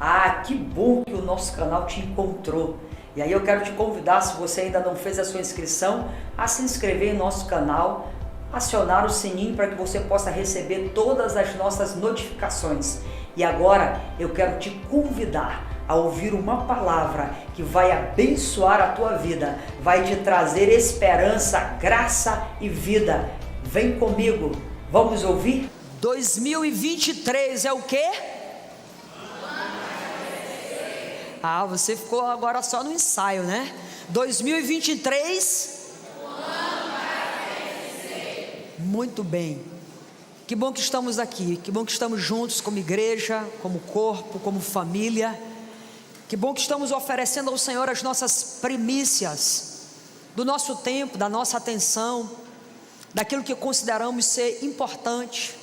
Ah, que bom que o nosso canal te encontrou. E aí eu quero te convidar, se você ainda não fez a sua inscrição, a se inscrever em nosso canal, acionar o sininho para que você possa receber todas as nossas notificações. E agora eu quero te convidar a ouvir uma palavra que vai abençoar a tua vida, vai te trazer esperança, graça e vida. Vem comigo, vamos ouvir? 2023 é o quê? Ah, você ficou agora só no ensaio, né? 2023. Muito bem. Que bom que estamos aqui, que bom que estamos juntos como igreja, como corpo, como família. Que bom que estamos oferecendo ao Senhor as nossas primícias do nosso tempo, da nossa atenção, daquilo que consideramos ser importante,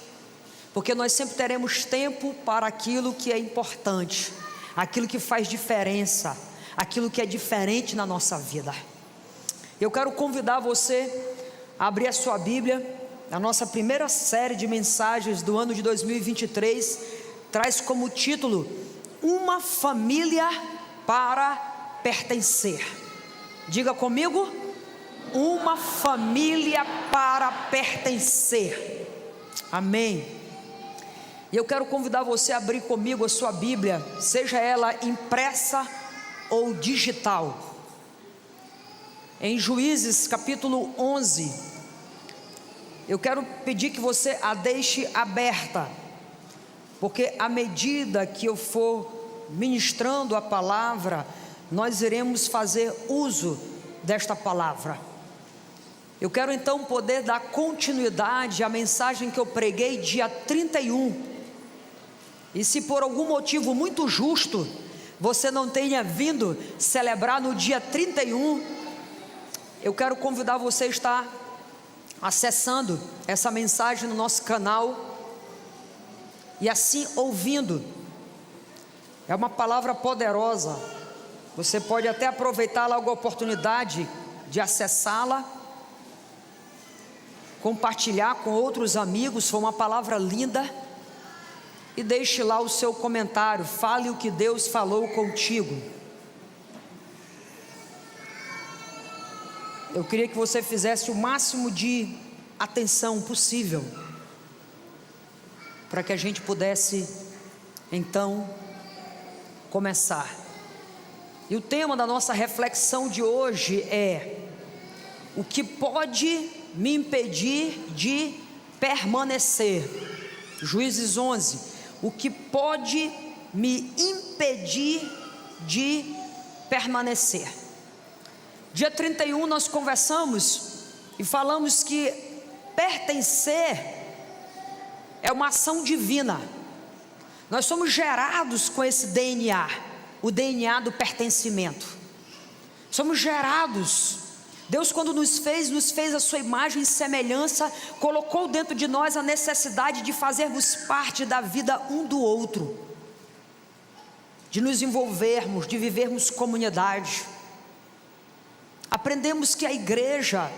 porque nós sempre teremos tempo para aquilo que é importante, aquilo que faz diferença, aquilo que é diferente na nossa vida. Eu quero convidar você a abrir a sua Bíblia. A nossa primeira série de mensagens do ano de 2023 traz como título: Uma família para pertencer. Diga comigo: uma família para pertencer. Amém. E eu quero convidar você a abrir comigo a sua Bíblia, seja ela impressa ou digital, em Juízes capítulo 11. Eu quero pedir que você a deixe aberta, porque à medida que eu for ministrando a palavra, nós iremos fazer uso desta palavra. Eu quero então poder dar continuidade à mensagem que eu preguei dia 31. E se por algum motivo muito justo você não tenha vindo celebrar no dia 31, eu quero convidar você a estar acessando essa mensagem no nosso canal e assim ouvindo. É uma palavra poderosa. Você pode até aproveitar logo a oportunidade de acessá-la, compartilhar com outros amigos. Foi uma palavra linda. E deixe lá o seu comentário, fale o que Deus falou contigo. Eu queria que você fizesse o máximo de atenção possível, para que a gente pudesse então começar. E o tema da nossa reflexão de hoje é: o que pode me impedir de permanecer? Juízes 11. O que pode me impedir de permanecer? Dia 31 nós conversamos e falamos que pertencer é uma ação divina. Nós somos gerados com esse DNA, o DNA do pertencimento. Somos gerados. Deus, quando nos fez a sua imagem e semelhança, colocou dentro de nós a necessidade de fazermos parte da vida um do outro, de nos envolvermos, de vivermos comunidade. Aprendemos que a igreja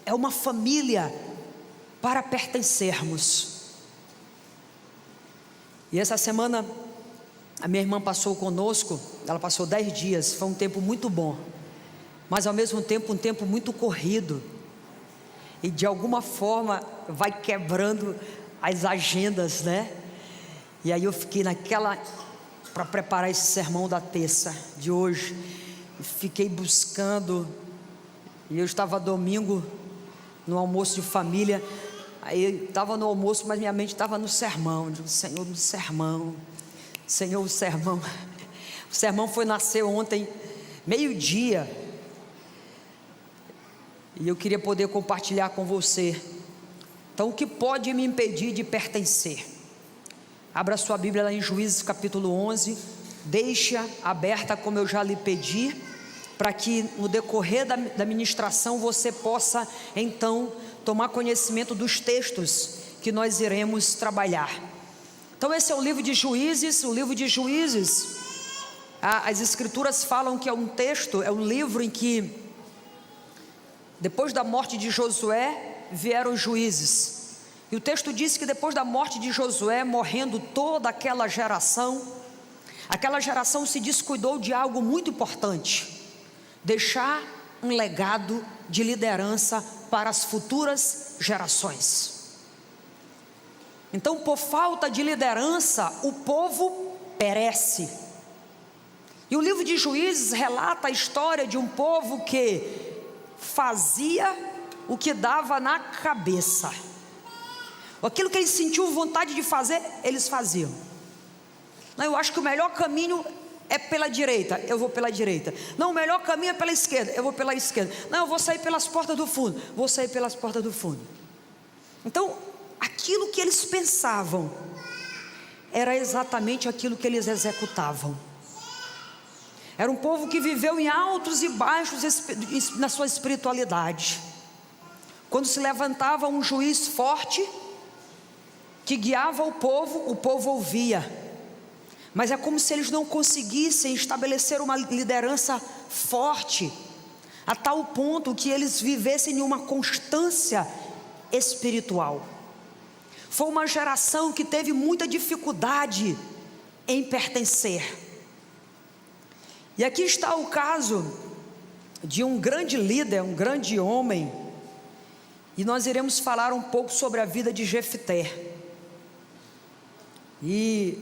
é uma família para pertencermos. E essa semana a minha irmã passou conosco, ela passou 10 dias, foi um tempo muito bom, mas ao mesmo tempo um tempo muito corrido, e de alguma forma vai quebrando as agendas, né? E aí eu fiquei naquela, para preparar esse sermão da terça de hoje, fiquei buscando, e eu estava domingo no almoço de família, aí eu estava no almoço, mas minha mente estava no sermão. Eu digo: Senhor, no sermão, Senhor, o sermão foi nascer ontem, meio-dia, e eu queria poder compartilhar com você. Então, o que pode me impedir de pertencer? Abra sua Bíblia lá em Juízes capítulo 11, deixe-a aberta como eu já lhe pedi, para que no decorrer da ministração você possa então tomar conhecimento dos textos que nós iremos trabalhar. Então esse é o livro de Juízes. O livro de Juízes, as escrituras falam que é um texto, é um livro em que depois da morte de Josué vieram os juízes. E o texto diz que depois da morte de Josué, morrendo toda aquela geração, Aquela geração se descuidou de algo muito importante: deixar um legado de liderança para as futuras gerações. Então, por falta de liderança, o povo perece. E o livro de Juízes relata a história de um povo que fazia o que dava na cabeça. Aquilo que eles sentiam vontade de fazer, eles faziam. Não, eu acho que o melhor caminho é pela direita, eu vou pela direita. Não, o melhor caminho é pela esquerda, eu vou pela esquerda. Não, eu vou sair pelas portas do fundo, vou sair pelas portas do fundo. Então, aquilo que eles pensavam era exatamente aquilo que eles executavam. Era um povo que viveu em altos e baixos na sua espiritualidade. Quando se levantava um juiz forte que guiava o povo ouvia. Mas é como se eles não conseguissem estabelecer uma liderança forte, a tal ponto que eles vivessem em uma constância espiritual. Foi uma geração que teve muita dificuldade em pertencer. E aqui está o caso de um grande líder, um grande homem, e nós iremos falar um pouco sobre a vida de Jefté. E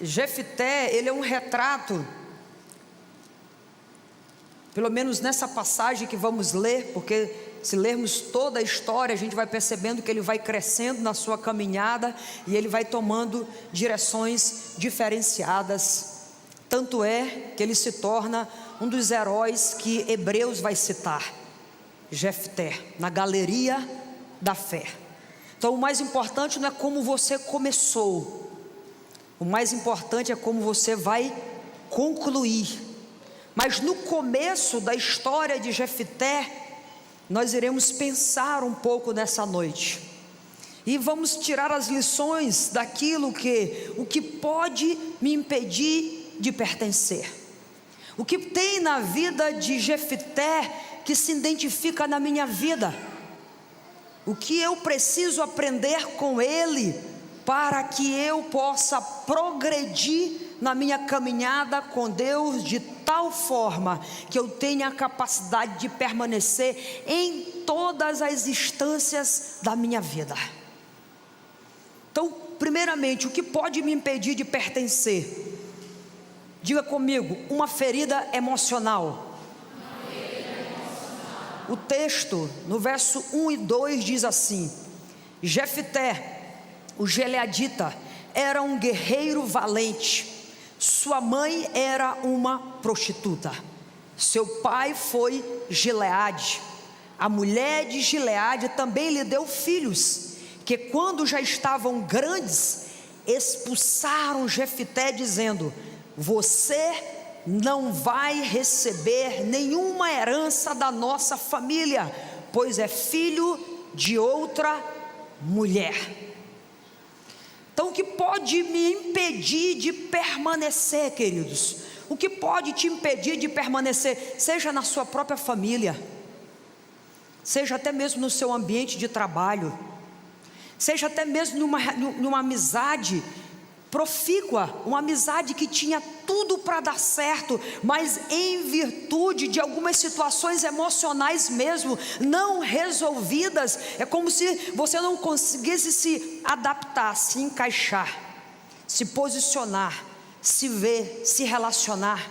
Jefté, ele é um retrato, pelo menos nessa passagem que vamos ler, porque se lermos toda a história, a gente vai percebendo que ele vai crescendo na sua caminhada e ele vai tomando direções diferenciadas. Tanto é que ele se torna um dos heróis que Hebreus vai citar, Jefté, na galeria da fé. Então, o mais importante não é como você começou, o mais importante é como você vai concluir. Mas no começo da história de Jefté, nós iremos pensar um pouco nessa noite, e vamos tirar as lições daquilo o que pode me impedir de pertencer. O que tem na vida de Jefté que se identifica na minha vida? O que eu preciso aprender com ele para que eu possa progredir na minha caminhada com Deus de tal forma que eu tenha a capacidade de permanecer em todas as instâncias da minha vida. Então, primeiramente, o que pode me impedir de pertencer? Diga comigo, uma ferida emocional. O texto, no verso 1 e 2 diz assim: Jefté, o gileadita, era um guerreiro valente. Sua mãe era uma prostituta. Seu pai foi Gileade. A mulher de Gileade também lhe deu filhos, que quando já estavam grandes, expulsaram Jefté, dizendo: você não vai receber nenhuma herança da nossa família, pois é filho de outra mulher. Então, o que pode me impedir de permanecer, queridos? O que pode te impedir de permanecer? Seja na sua própria família, seja até mesmo no seu ambiente de trabalho, seja até mesmo numa amizade profícua, uma amizade que tinha tudo para dar certo, mas em virtude de algumas situações emocionais mesmo, não resolvidas, é como se você não conseguisse se adaptar, se encaixar, se posicionar, se ver, se relacionar.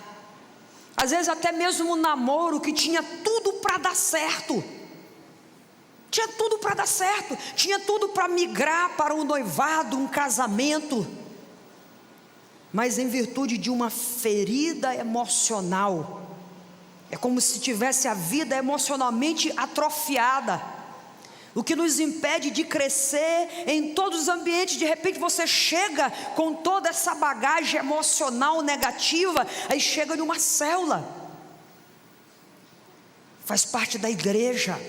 Às vezes até mesmo um namoro que tinha tudo para dar certo, tinha tudo para dar certo, tinha tudo para migrar para um noivado, um casamento, mas em virtude de uma ferida emocional, é como se tivesse a vida emocionalmente atrofiada, o que nos impede de crescer em todos os ambientes. De repente você chega com toda essa bagagem emocional negativa, aí chega numa célula, faz parte da igreja.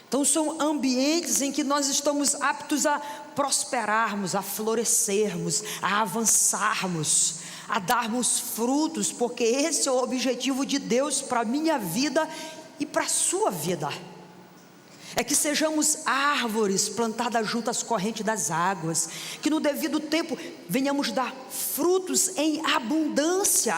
Então são ambientes em que nós estamos aptos a prosperarmos, a florescermos, a avançarmos, a darmos frutos, porque esse é o objetivo de Deus para a minha vida e para a sua vida. é que sejamos árvores plantadas junto às correntes das águas, que no devido tempo venhamos dar frutos em abundância.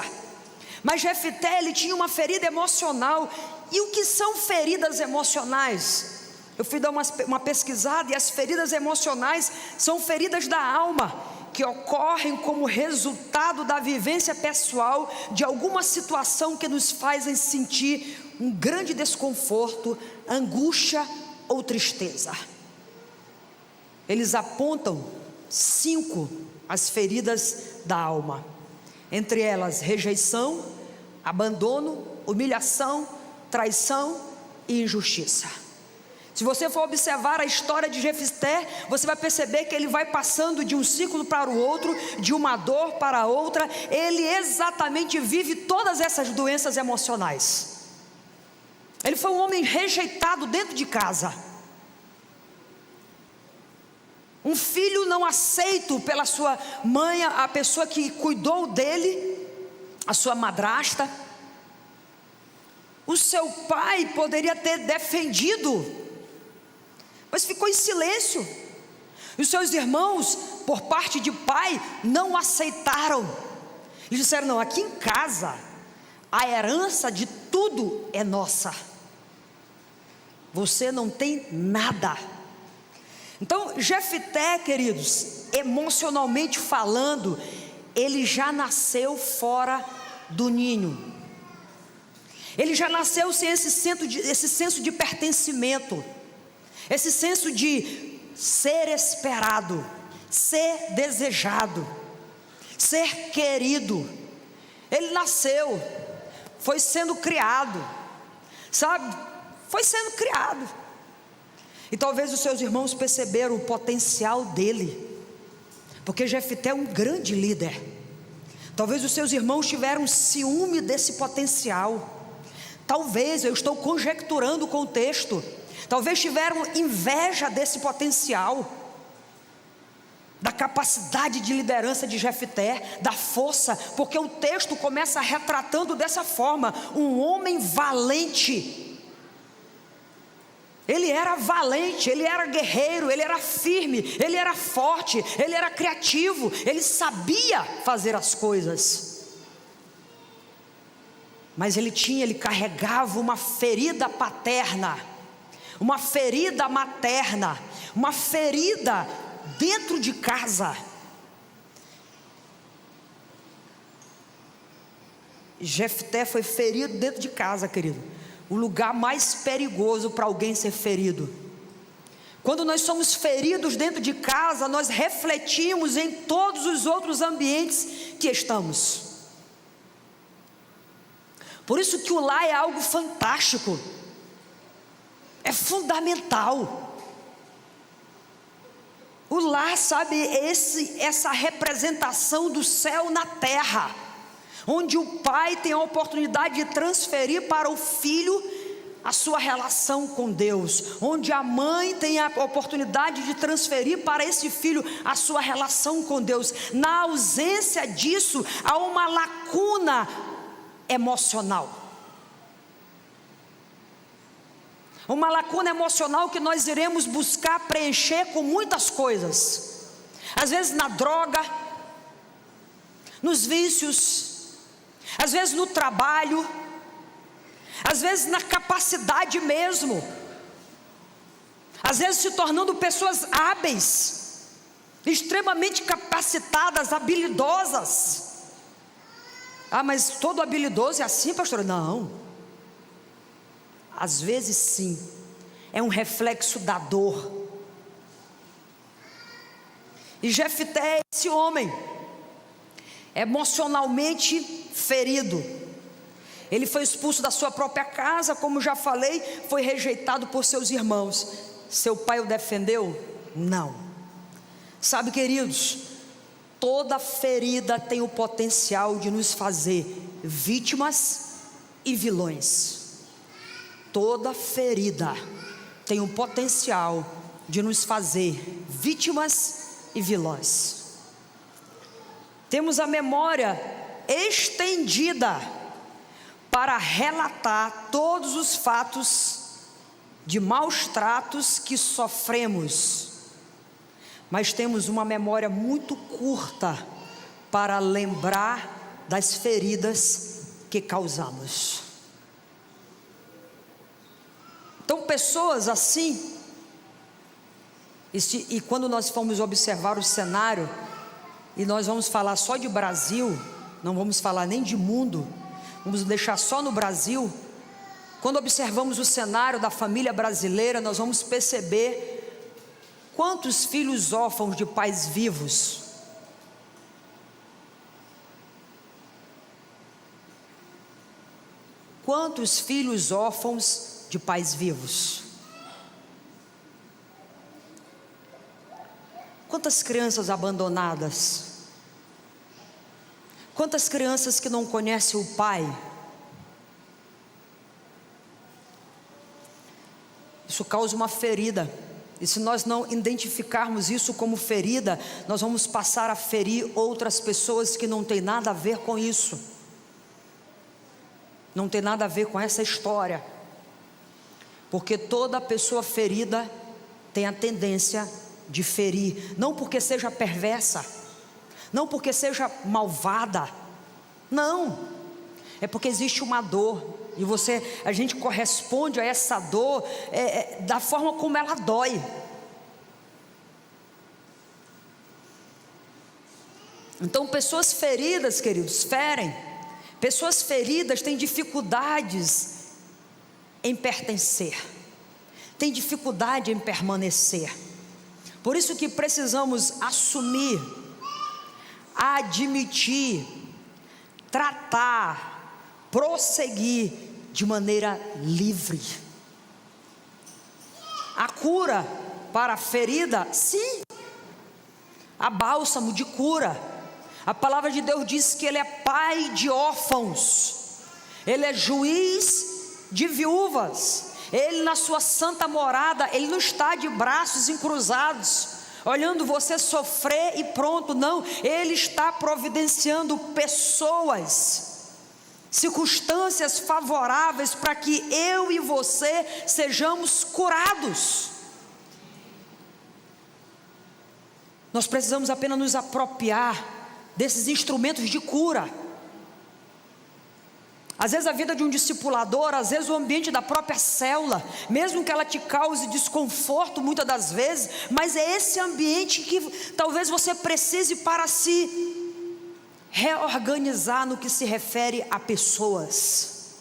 Mas Jefté, ele tinha uma ferida emocional. E o que são feridas emocionais? Eu fui dar uma pesquisada, e as feridas emocionais são feridas da alma, que ocorrem como resultado da vivência pessoal de alguma situação que nos fazem sentir um grande desconforto, angústia ou tristeza. Eles apontam 5 as feridas da alma, entre elas rejeição, abandono, humilhação, traição e injustiça. Se você for observar a história de Jefté, você vai perceber que ele vai passando de um ciclo para o outro, de uma dor para a outra. Ele exatamente vive todas essas doenças emocionais. Ele foi um homem rejeitado dentro de casa, um filho não aceito pela sua mãe, a pessoa que cuidou dele, a sua madrasta. O seu pai poderia ter defendido, mas ficou em silêncio. E os seus irmãos, por parte de pai, não aceitaram. E disseram: não, aqui em casa a herança de tudo é nossa, você não tem nada. Então Jefté, queridos, emocionalmente falando, ele já nasceu fora do ninho. Ele já nasceu sem esse senso de pertencimento, esse senso de ser esperado, ser desejado, ser querido. Ele nasceu, foi sendo criado, sabe? Foi sendo criado. E talvez os seus irmãos perceberam o potencial dele, porque Jefté é um grande líder. Talvez os seus irmãos tiveram ciúme desse potencial. Talvez, eu estou conjecturando o contexto, talvez tiveram inveja desse potencial, da capacidade de liderança de Jefté, da força, porque o texto começa retratando dessa forma: um homem valente. Ele era valente, ele era guerreiro, ele era firme, ele era forte, ele era criativo, ele sabia fazer as coisas. Mas ele carregava uma ferida paterna, uma ferida materna, uma ferida dentro de casa. Jefté foi ferido dentro de casa, querido. O lugar mais perigoso para alguém ser ferido. Quando nós somos feridos dentro de casa, nós refletimos em todos os outros ambientes que estamos. Por isso que o lar é algo fantástico, é fundamental. O lar, sabe, essa representação do céu na terra, onde o pai tem a oportunidade de transferir para o filho a sua relação com Deus, onde a mãe tem a oportunidade de transferir para esse filho a sua relação com Deus. Na ausência disso, há uma lacuna emocional, uma lacuna emocional que nós iremos buscar preencher com muitas coisas, às vezes na droga, nos vícios, às vezes no trabalho, às vezes na capacidade mesmo, às vezes se tornando pessoas hábeis, extremamente capacitadas, habilidosas. Ah, mas todo habilidoso é assim, pastor? Não, às vezes sim, é um reflexo da dor. E Jefté é esse homem, emocionalmente ferido. Ele foi expulso da sua própria casa, como já falei, foi rejeitado por seus irmãos. Seu pai o defendeu? Não. Sabe, queridos, toda ferida tem o potencial de nos fazer vítimas e vilões. Toda ferida tem o potencial de nos fazer vítimas e vilões. Temos a memória estendida para relatar todos os fatos de maus tratos que sofremos, mas temos uma memória muito curta para lembrar das feridas que causamos. Então, pessoas assim, e quando nós formos observar o cenário, e nós vamos falar só de Brasil, não vamos falar nem de mundo, vamos deixar só no Brasil. Quando observamos o cenário da família brasileira, nós vamos perceber quantos filhos órfãos de pais vivos. Quantos filhos órfãos de pais vivos? Quantas crianças abandonadas? Quantas crianças que não conhecem o pai? Isso causa uma ferida, e se nós não identificarmos isso como ferida, nós vamos passar a ferir outras pessoas que não tem nada a ver com isso, não tem nada a ver com essa história, porque toda pessoa ferida tem a tendência de ferir, não porque seja perversa, não porque seja malvada, não, é porque existe uma dor, e a gente corresponde a essa dor da forma como ela dói. Então, pessoas feridas, queridos, ferem. Pessoas feridas têm dificuldades em pertencer, têm dificuldade em permanecer. Por isso que precisamos assumir, admitir, tratar, prosseguir de maneira livre. A cura para a ferida, sim, há bálsamo de cura. A palavra de Deus diz que Ele é pai de órfãos, Ele é juiz de viúvas. Ele, na sua santa morada, Ele não está de braços encruzados, olhando você sofrer e pronto, não. Ele está providenciando pessoas, circunstâncias favoráveis para que eu e você sejamos curados. Nós precisamos apenas nos apropriar desses instrumentos de cura. Às vezes a vida de um discipulador, às vezes o ambiente da própria célula, mesmo que ela te cause desconforto muitas das vezes, mas é esse ambiente que talvez você precise para se reorganizar no que se refere a pessoas,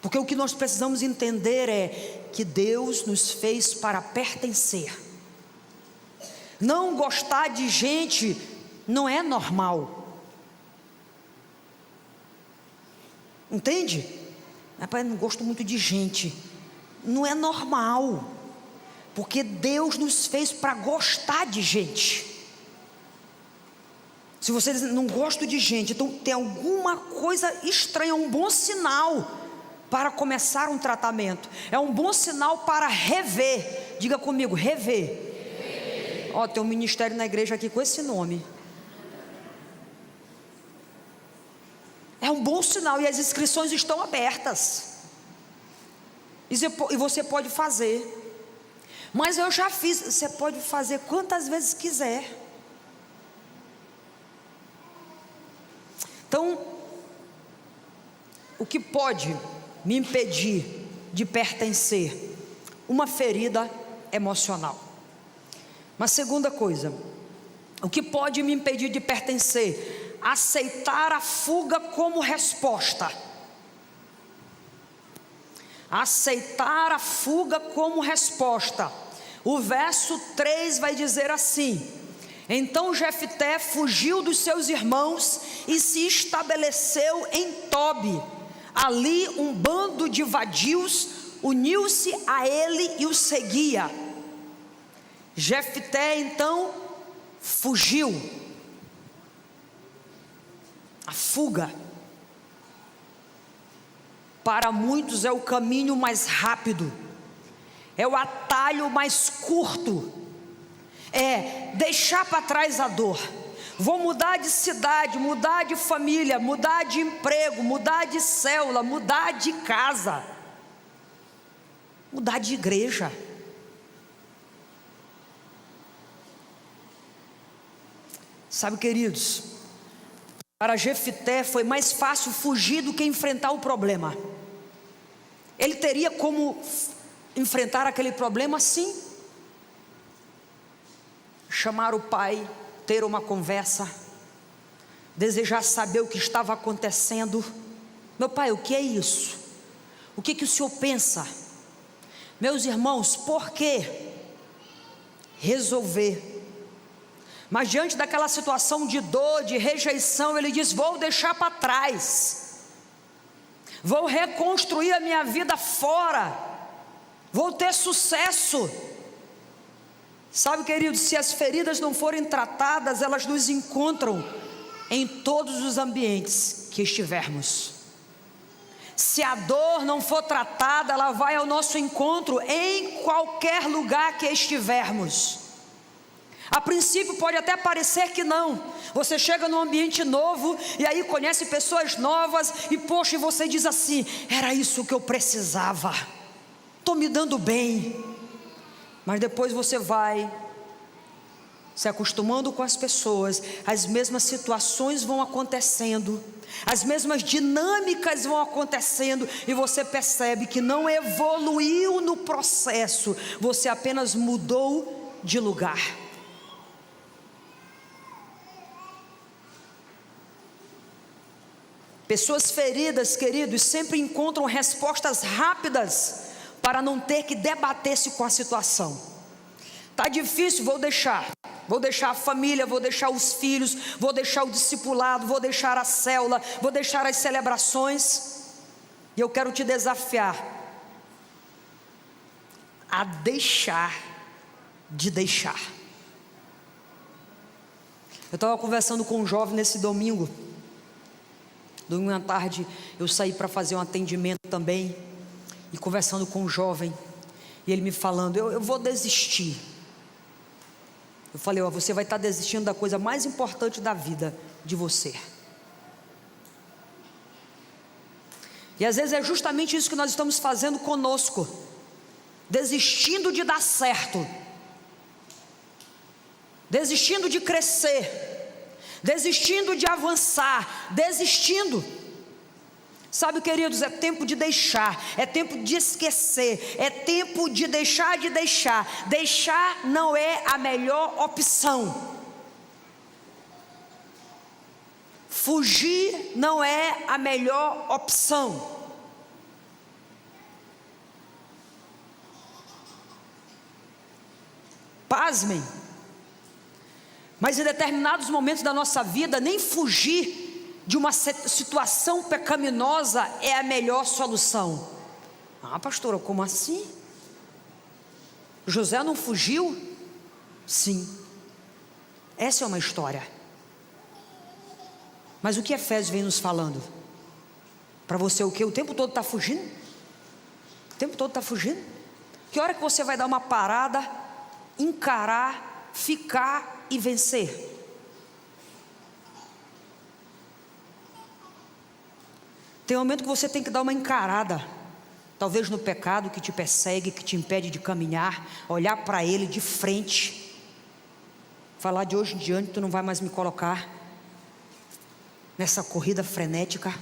porque o que nós precisamos entender é que Deus nos fez para pertencer. Não gostar de gente não é normal, entende? Rapaz, não gosto muito de gente, não é normal, porque Deus nos fez para gostar de gente. Se você diz, não gosto de gente, então tem alguma coisa estranha, é um bom sinal para começar um tratamento, é um bom sinal para rever. Diga comigo, rever. Ó, tem um ministério na igreja aqui com esse nome. É um bom sinal, e as inscrições estão abertas, e você pode fazer. Mas eu já fiz, você pode fazer quantas vezes quiser. Então, o que pode me impedir de pertencer? Uma ferida emocional. Uma segunda coisa, o que pode me impedir de pertencer? Aceitar a fuga como resposta. Aceitar a fuga como resposta. O verso 3 vai dizer assim: então Jefté fugiu dos seus irmãos e se estabeleceu em Tobi. Ali um bando de vadios uniu-se a ele e o seguia. Jefté então fugiu. A fuga, para muitos, é o caminho mais rápido, é o atalho mais curto, é deixar para trás a dor. Vou mudar de cidade, mudar de família, mudar de emprego, mudar de célula, mudar de casa. mudar de igreja. Sabe, queridos, para Jefté foi mais fácil fugir do que enfrentar o problema. Ele teria como enfrentar aquele problema, sim. Chamar o pai, ter uma conversa, desejar saber o que estava acontecendo. Meu pai, o que é isso? O que o senhor pensa? Meus irmãos, por que resolver? Mas diante daquela situação de dor, de rejeição, ele diz: vou deixar para trás, vou reconstruir a minha vida fora, vou ter sucesso. Sabe, queridos, se as feridas não forem tratadas, elas nos encontram em todos os ambientes que estivermos. Se a dor não for tratada, ela vai ao nosso encontro em qualquer lugar que estivermos. A princípio pode até parecer que não. Você chega num ambiente novo e aí conhece pessoas novas e poxa, e você diz assim: era isso que eu precisava, estou me dando bem. Mas depois você vai se acostumando com as pessoas, as mesmas situações vão acontecendo, as mesmas dinâmicas vão acontecendo, e você percebe que não evoluiu no processo, você apenas mudou de lugar. Pessoas feridas, queridos, sempre encontram respostas rápidas para não ter que debater-se com a situação. Está difícil, vou deixar a família, vou deixar os filhos, vou deixar o discipulado, vou deixar a célula, vou deixar as celebrações. E eu quero te desafiar a deixar de deixar. Eu estava conversando com um jovem nesse domingo à tarde, eu saí para fazer um atendimento também, e conversando com um jovem, e ele me falando: eu vou desistir. Eu falei: você vai estar desistindo da coisa mais importante da vida de você. E às vezes é justamente isso que nós estamos fazendo conosco, desistindo de dar certo, desistindo de crescer, desistindo de avançar, desistindo. Sabe, queridos, é tempo de deixar, é tempo de esquecer, é tempo de deixar de deixar. Deixar não é a melhor opção. Fugir não é a melhor opção. Pasmem, mas em determinados momentos da nossa vida, nem fugir de uma situação pecaminosa é a melhor solução. Ah, pastora, como assim? José não fugiu? Sim, essa é uma história. Mas o que Efésios vem nos falando? Para você o que? O tempo todo está fugindo? O tempo todo está fugindo? Que hora que você vai dar uma parada, encarar, ficar e vencer? Tem um momento que você tem que dar uma encarada, talvez no pecado que te persegue, que te impede de caminhar, olhar para ele de frente, falar: de hoje em diante tu não vai mais me colocar nessa corrida frenética,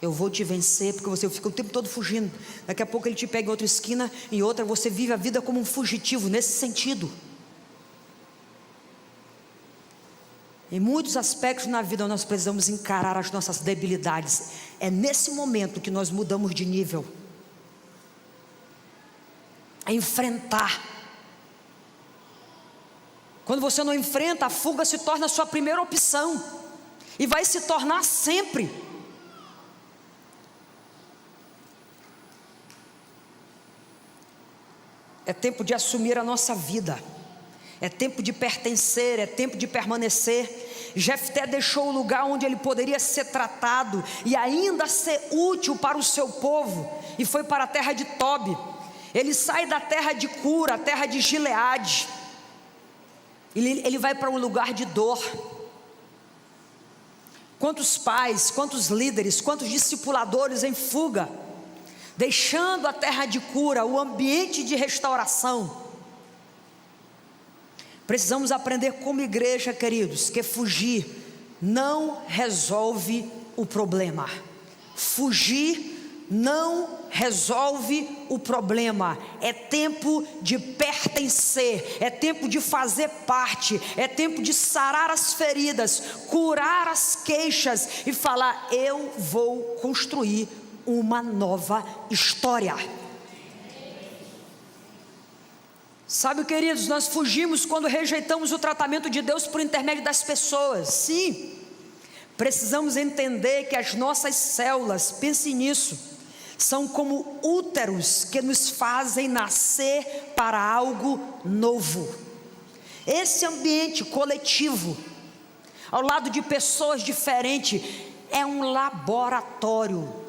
eu vou te vencer, porque você fica o tempo todo fugindo. Daqui a pouco ele te pega em outra esquina, em outra, você vive a vida como um fugitivo, nesse sentido. Em muitos aspectos na vida nós precisamos encarar as nossas debilidades. É nesse momento que nós mudamos de nível. É enfrentar. Quando você não enfrenta, a fuga se torna a sua primeira opção, e vai se tornar sempre. É tempo de assumir a nossa vida. É tempo de pertencer, é tempo de permanecer. Jefté deixou o lugar onde ele poderia ser tratado e ainda ser útil para o seu povo, e foi para a terra de Tobi. Ele sai da terra de Cura, a terra de Gileade. Ele vai para um lugar de dor. Quantos pais, quantos líderes, quantos discipuladores em fuga, deixando a terra de cura, o ambiente de restauração. Precisamos aprender como igreja, queridos, que fugir não resolve o problema. Fugir não resolve o problema. É tempo de pertencer, é tempo de fazer parte, é tempo de sarar as feridas, curar as queixas e falar: eu vou construir uma nova história. Sabe, queridos, nós fugimos quando rejeitamos o tratamento de Deus por intermédio das pessoas. Sim, precisamos entender que as nossas células, pense nisso, são como úteros que nos fazem nascer para algo novo. Esse ambiente coletivo, ao lado de pessoas diferentes, é um laboratório.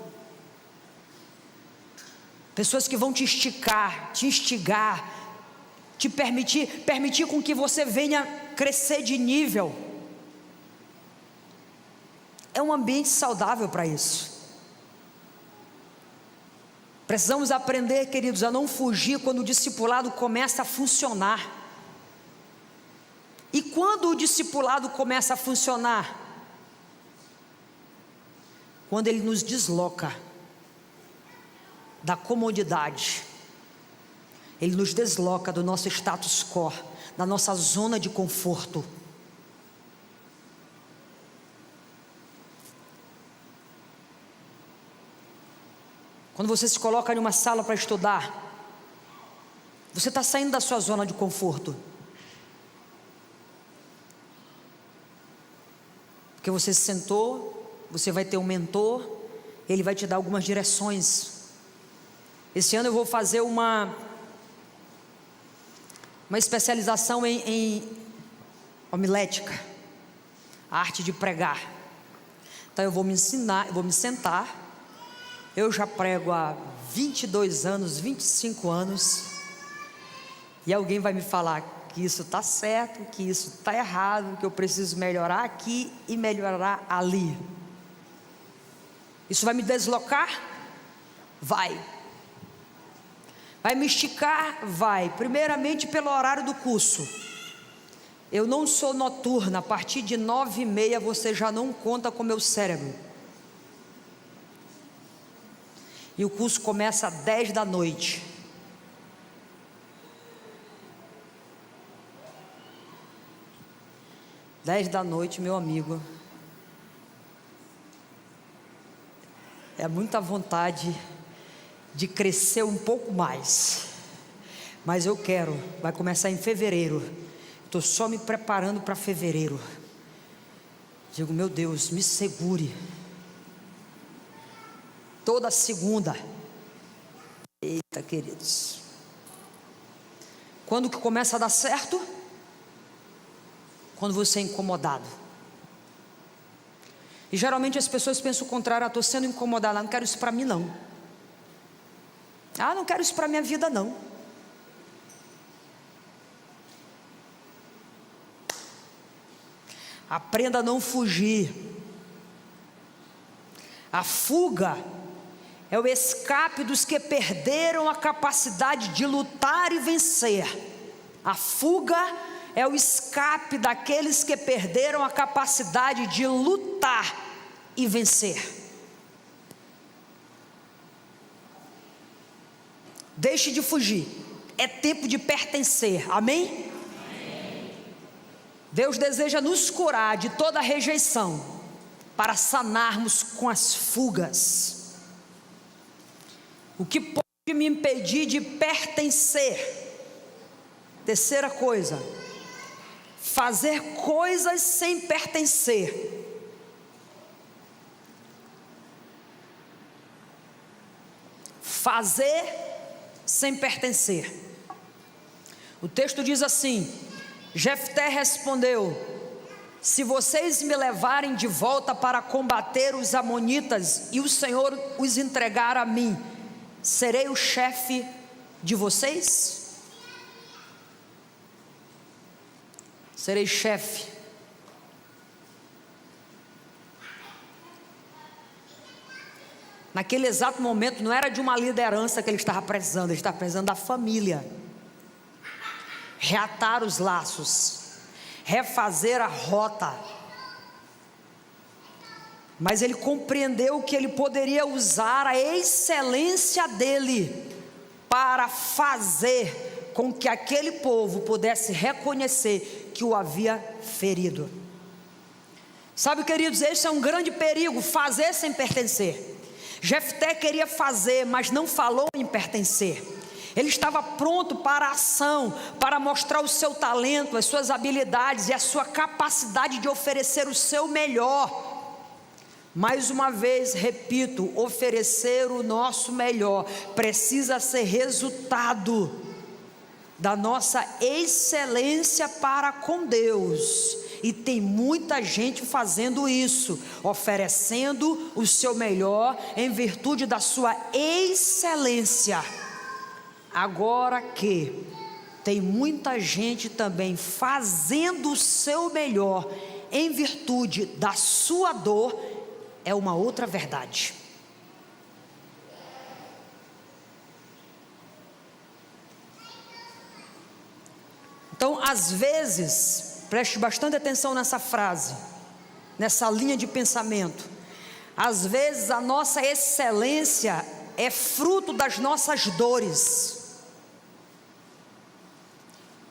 Pessoas que vão te esticar, te instigar, te permitir com que você venha crescer de nível. É um ambiente saudável para isso. Precisamos aprender, queridos, a não fugir quando o discipulado começa a funcionar. E quando o discipulado começa a funcionar? Quando ele nos desloca da comodidade, ele nos desloca do nosso status quo, da nossa zona de conforto. Quando você se coloca em uma sala para estudar, você está saindo da sua zona de conforto, porque você se sentou, você vai ter um mentor, ele vai te dar algumas direções. Esse ano eu vou fazer uma especialização em homilética, a arte de pregar. Então eu vou me ensinar, eu vou me sentar. Eu já prego há 22 anos, 25 anos, e alguém vai me falar que isso está certo, que isso está errado, que eu preciso melhorar aqui e melhorar ali. Isso vai me deslocar? Vai. Vai me esticar? Vai. Primeiramente pelo horário do curso. Eu não sou noturna, a partir de 9h30 você já não conta com meu cérebro. E o curso começa às 10 da noite. Dez da noite, meu amigo. É muita vontade de crescer um pouco mais. Mas eu quero, vai começar em fevereiro. Estou só me preparando para fevereiro. Digo, meu Deus, me segure. Toda segunda. Eita, queridos. Quando que começa a dar certo? Quando você é incomodado. E geralmente as pessoas pensam o contrário: estou sendo incomodada, não quero isso para mim não. Não quero isso para minha vida não. Aprenda a não fugir. A fuga é o escape dos que perderam a capacidade de lutar e vencer. A fuga é o escape daqueles que perderam a capacidade de lutar e vencer. Deixe de fugir. É tempo de pertencer. Amém? Amém. Deus deseja nos curar de toda rejeição, para sanarmos com as fugas. O que pode me impedir de pertencer? Terceira coisa: fazer coisas sem pertencer. Fazer sem pertencer. O texto diz assim: Jefté respondeu: se vocês me levarem de volta para combater os amonitas e o Senhor os entregar a mim, serei o chefe de vocês? Serei chefe. Naquele exato momento não era de uma liderança que ele estava precisando, ele estava precisando da família. Reatar os laços, refazer a rota. Mas ele compreendeu que ele poderia usar a excelência dele para fazer com que aquele povo pudesse reconhecer que o havia ferido. Sabe, queridos, esse é um grande perigo, fazer sem pertencer. Jefté queria fazer, mas não falou em pertencer. Ele estava pronto para a ação, para mostrar o seu talento, as suas habilidades e a sua capacidade de oferecer o seu melhor. Mais uma vez, repito, oferecer o nosso melhor precisa ser resultado da nossa excelência para com Deus. E tem muita gente fazendo isso, oferecendo o seu melhor em virtude da sua excelência. Agora que tem muita gente também fazendo o seu melhor em virtude da sua dor, é uma outra verdade. Então, às vezes, preste bastante atenção nessa frase, nessa linha de pensamento. Às vezes a nossa excelência é fruto das nossas dores.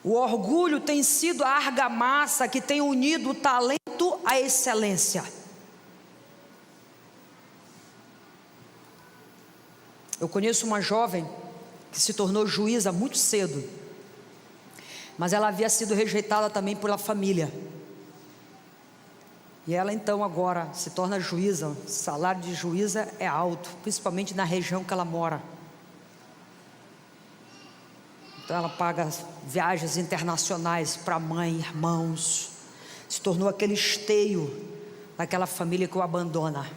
O orgulho tem sido a argamassa que tem unido o talento à excelência. Eu conheço uma jovem que se tornou juíza muito cedo, mas ela havia sido rejeitada também pela família. E ela então agora se torna juíza. O salário de juíza é alto, principalmente na região que ela mora. Então ela paga viagens internacionais para a mãe, irmãos. Se tornou aquele esteio daquela família que o abandona.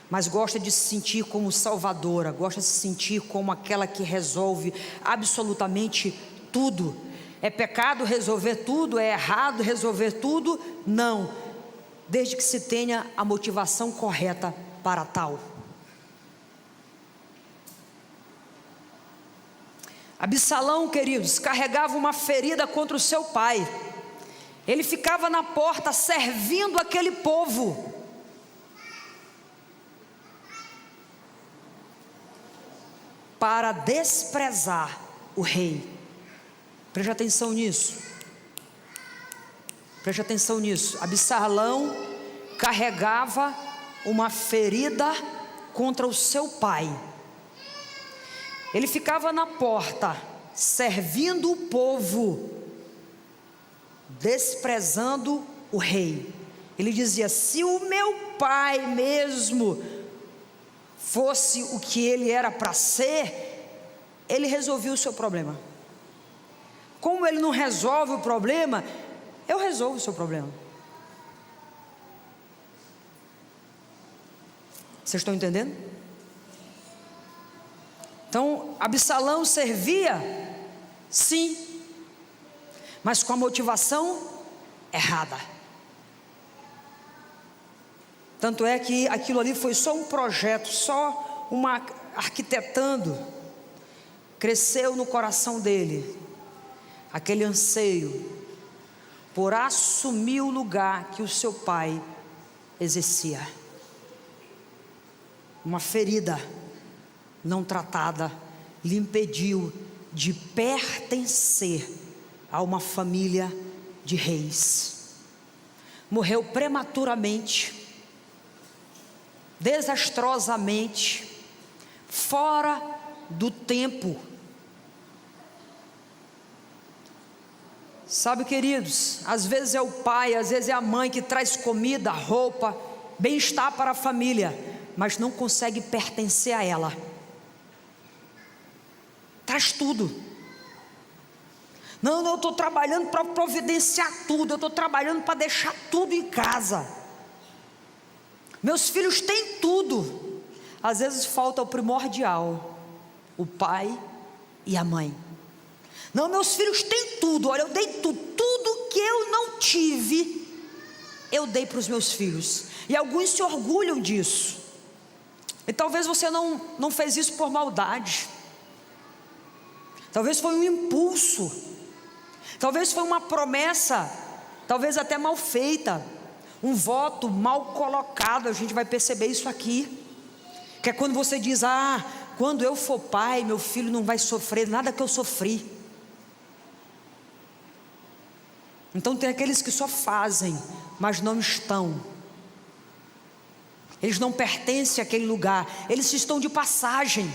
Mas gosta de se sentir como salvadora, gosta de se sentir como aquela que resolve absolutamente tudo. É pecado resolver tudo? É errado resolver tudo? Não, desde que se tenha a motivação correta para tal. Absalão, queridos, carregava uma ferida contra o seu pai. Ele ficava na porta servindo aquele povo. Para desprezar o rei. Preste atenção nisso. Preste atenção nisso. Absalão carregava uma ferida contra o seu pai. Ele ficava na porta, servindo o povo, desprezando o rei. Ele dizia: se o meu pai mesmo fosse o que ele era para ser, ele resolvia o seu problema. Como ele não resolve o problema, eu resolvo o seu problema. Vocês estão entendendo? Então, Absalão servia, sim, mas com a motivação errada. Tanto é que aquilo ali foi só um projeto, só uma arquitetando. Cresceu no coração dele aquele anseio por assumir o lugar que o seu pai exercia. Uma ferida não tratada lhe impediu de pertencer a uma família de reis. Morreu prematuramente, desastrosamente, fora do tempo. Sabe, queridos, às vezes é o pai, às vezes é a mãe que traz comida, roupa, bem-estar para a família, mas não consegue pertencer a ela. Traz tudo. Não, eu estou trabalhando para providenciar tudo, eu estou trabalhando para deixar tudo em casa. Meus filhos têm tudo. Às vezes falta o primordial, o pai e a mãe. Não, meus filhos têm tudo. Olha, eu dei tudo. Tudo que eu não tive, eu dei para os meus filhos. E alguns se orgulham disso. E talvez você não fez isso por maldade. Talvez foi um impulso. Talvez foi uma promessa, talvez até mal feita, um voto mal colocado. A gente vai perceber isso aqui, que é quando você diz: quando eu for pai, meu filho não vai sofrer nada que eu sofri. Então tem aqueles que só fazem, mas não estão. Eles não pertencem àquele lugar, eles estão de passagem.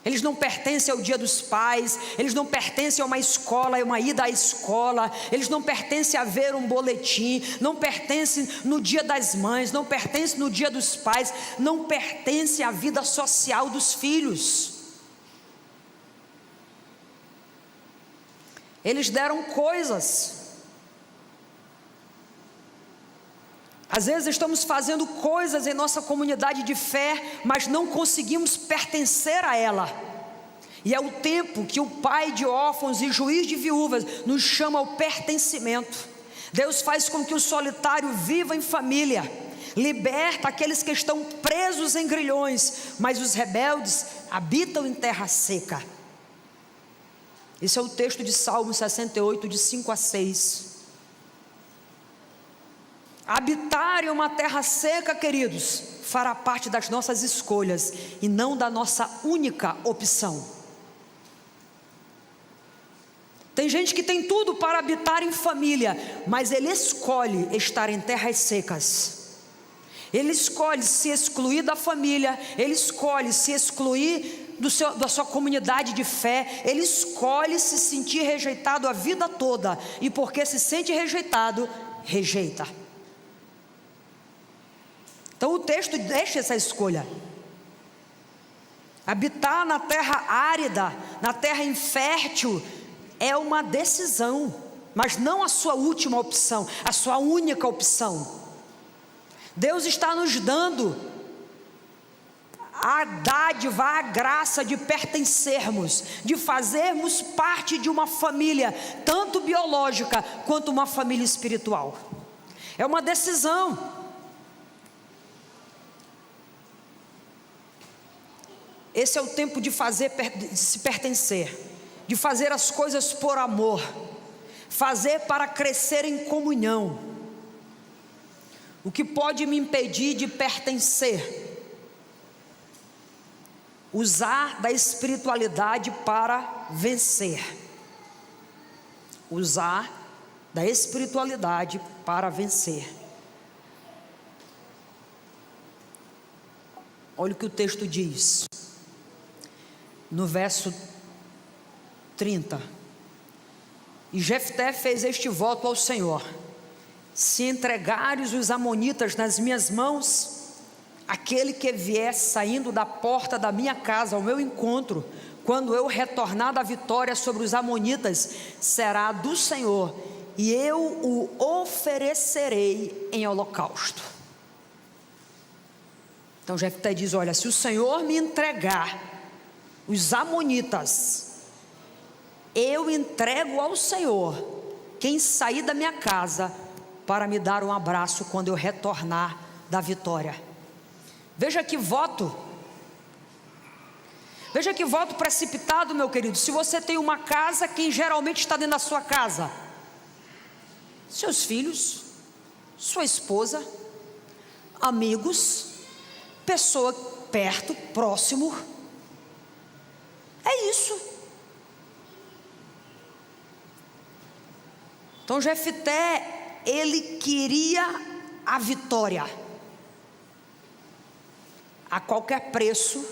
Eles não pertencem ao dia dos pais, eles não pertencem a uma escola, a uma ida à escola, eles não pertencem a ver um boletim, não pertencem no dia das mães, não pertencem no dia dos pais, não pertencem à vida social dos filhos. Eles deram coisas. Às vezes estamos fazendo coisas em nossa comunidade de fé, mas não conseguimos pertencer a ela. E é o tempo que o pai de órfãos e juiz de viúvas nos chama ao pertencimento. Deus faz com que o solitário viva em família, liberta aqueles que estão presos em grilhões, mas os rebeldes habitam em terra seca. Esse é o texto de Salmo 68, de 5 a 6. Habitar em uma terra seca, queridos, fará parte das nossas escolhas e não da nossa única opção. Tem gente que tem tudo para habitar em família, mas ele escolhe estar em terras secas. Ele escolhe se excluir da família, ele escolhe se excluir da sua comunidade de fé, ele escolhe se sentir rejeitado a vida toda, e porque se sente rejeitado, rejeita. Então o texto deixa essa escolha. Habitar na terra árida, na terra infértil, é uma decisão, mas não a sua última opção, a sua única opção. Deus está nos dando a dádiva, a graça de pertencermos, de fazermos parte de uma família, tanto biológica quanto uma família espiritual. É uma decisão. Esse é o tempo de se pertencer, de fazer as coisas por amor, fazer para crescer em comunhão. O que pode me impedir de pertencer? Usar da espiritualidade para vencer. Usar da espiritualidade para vencer. Olha o que o texto diz. No verso 30, e Jefté fez este voto ao Senhor: se entregares os amonitas nas minhas mãos, aquele que vier saindo da porta da minha casa ao meu encontro, quando eu retornar da vitória sobre os amonitas, será do Senhor, e eu o oferecerei em holocausto. Então Jefté diz: olha, se o Senhor me entregar os amonitas, eu entrego ao Senhor quem sair da minha casa para me dar um abraço quando eu retornar da vitória. Veja que voto precipitado, meu querido. Se você tem uma casa, quem geralmente está dentro da sua casa? Seus filhos, sua esposa, amigos, pessoa perto, próximo. É isso. Então Jefté, ele queria a vitória a qualquer preço,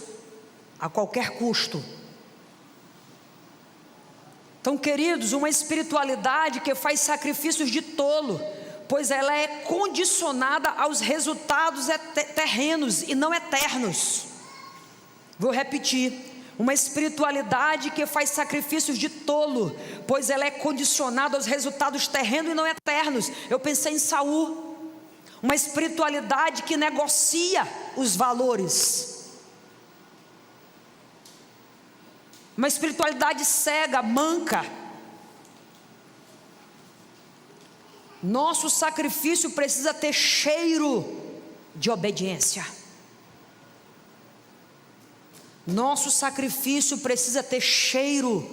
a qualquer custo. Então, queridos, uma espiritualidade que faz sacrifícios de tolo, pois ela é condicionada aos resultados terrenos e não eternos. Vou repetir. Uma espiritualidade que faz sacrifícios de tolo, pois ela é condicionada aos resultados terrenos e não eternos. Eu pensei em Saul. Uma espiritualidade que negocia os valores. Uma espiritualidade cega, manca. Nosso sacrifício precisa ter cheiro de obediência. Nosso sacrifício precisa ter cheiro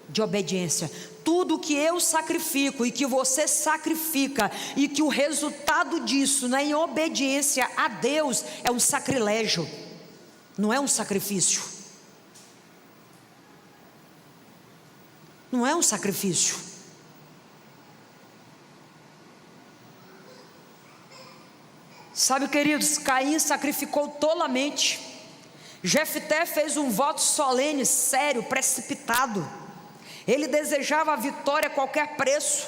de obediência. Tudo que eu sacrifico e que você sacrifica, e que o resultado disso não é em obediência a Deus, é um sacrilégio, não é um sacrifício. Não é um sacrifício. Sabe, queridos, Caim sacrificou tolamente. Jefté fez um voto solene, sério, precipitado. Ele desejava a vitória a qualquer preço.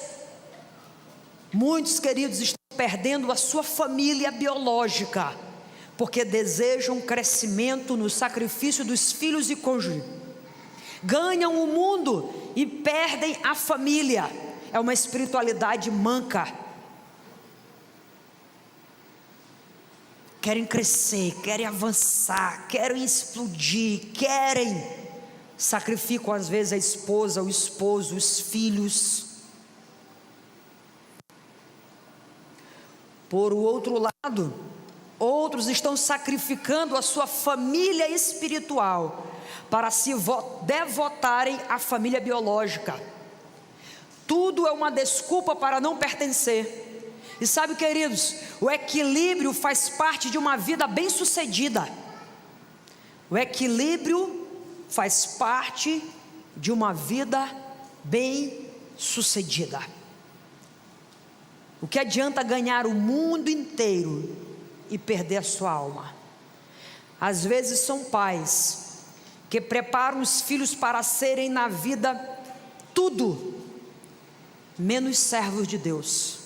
Muitos, queridos, estão perdendo a sua família biológica, porque desejam crescimento no sacrifício dos filhos e cônjuge. Ganham o mundo e perdem a família. É uma espiritualidade manca. Querem crescer, querem avançar, querem explodir, sacrificam às vezes a esposa, o esposo, os filhos. Por outro lado, outros estão sacrificando a sua família espiritual para se devotarem à família biológica. Tudo é uma desculpa para não pertencer. E sabe, queridos, o equilíbrio faz parte de uma vida bem-sucedida. O equilíbrio faz parte de uma vida bem-sucedida. O que adianta ganhar o mundo inteiro e perder a sua alma? Às vezes são pais que preparam os filhos para serem na vida tudo menos servos de Deus.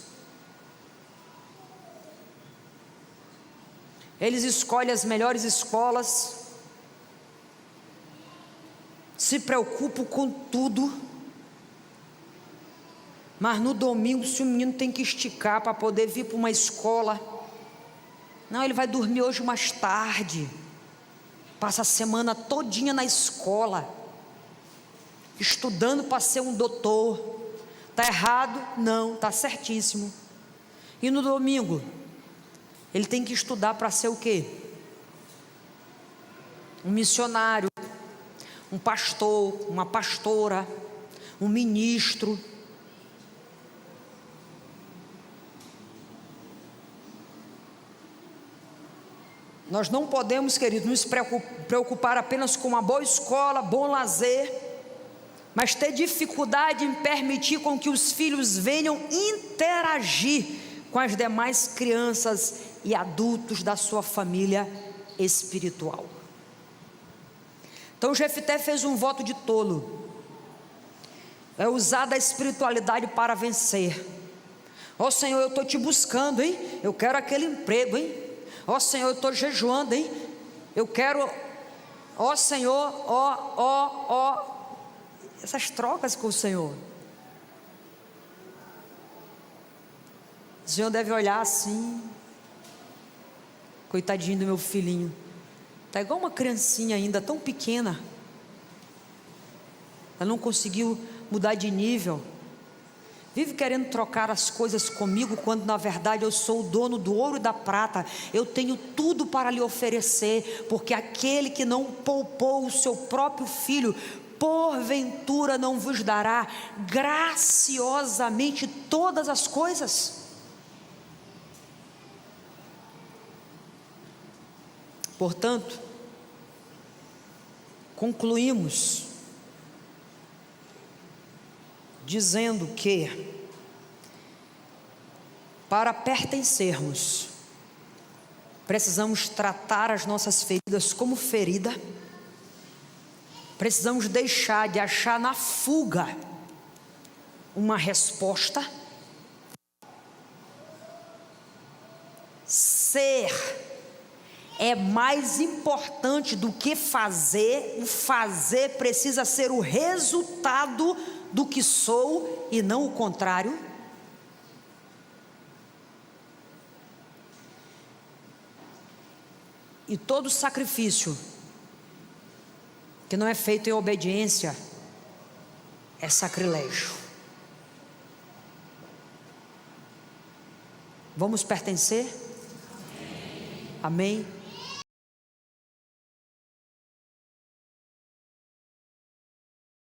Eles escolhem as melhores escolas, se preocupam com tudo, mas no domingo, se o menino tem que esticar para poder vir para uma escola, não, ele vai dormir hoje mais tarde, passa a semana todinha na escola, estudando para ser um doutor. Está errado? Não, está certíssimo. E no domingo, ele tem que estudar para ser o quê? Um missionário, um pastor, uma pastora, um ministro. Nós não podemos, queridos, nos preocupar apenas com uma boa escola, bom lazer, mas ter dificuldade em permitir com que os filhos venham interagir com as demais crianças e adultos da sua família espiritual. Então Jefté fez um voto de tolo. É usar da espiritualidade para vencer. Ó Senhor, eu estou te buscando, hein? Eu quero aquele emprego, hein? Ó Senhor, eu estou jejuando, hein? Eu quero, ó Senhor, essas trocas com o Senhor. O Senhor deve olhar assim, coitadinho do meu filhinho, está igual uma criancinha ainda, tão pequena, ela não conseguiu mudar de nível, vive querendo trocar as coisas comigo, quando na verdade eu sou o dono do ouro e da prata, eu tenho tudo para lhe oferecer, porque aquele que não poupou o seu próprio filho, porventura não vos dará graciosamente todas as coisas? Portanto, concluímos dizendo que, para pertencermos, precisamos tratar as nossas feridas como ferida, precisamos deixar de achar na fuga uma resposta, ser é mais importante do que fazer. O fazer precisa ser o resultado do que sou e não o contrário. E todo sacrifício que não é feito em obediência é sacrilégio. Vamos pertencer? Amém?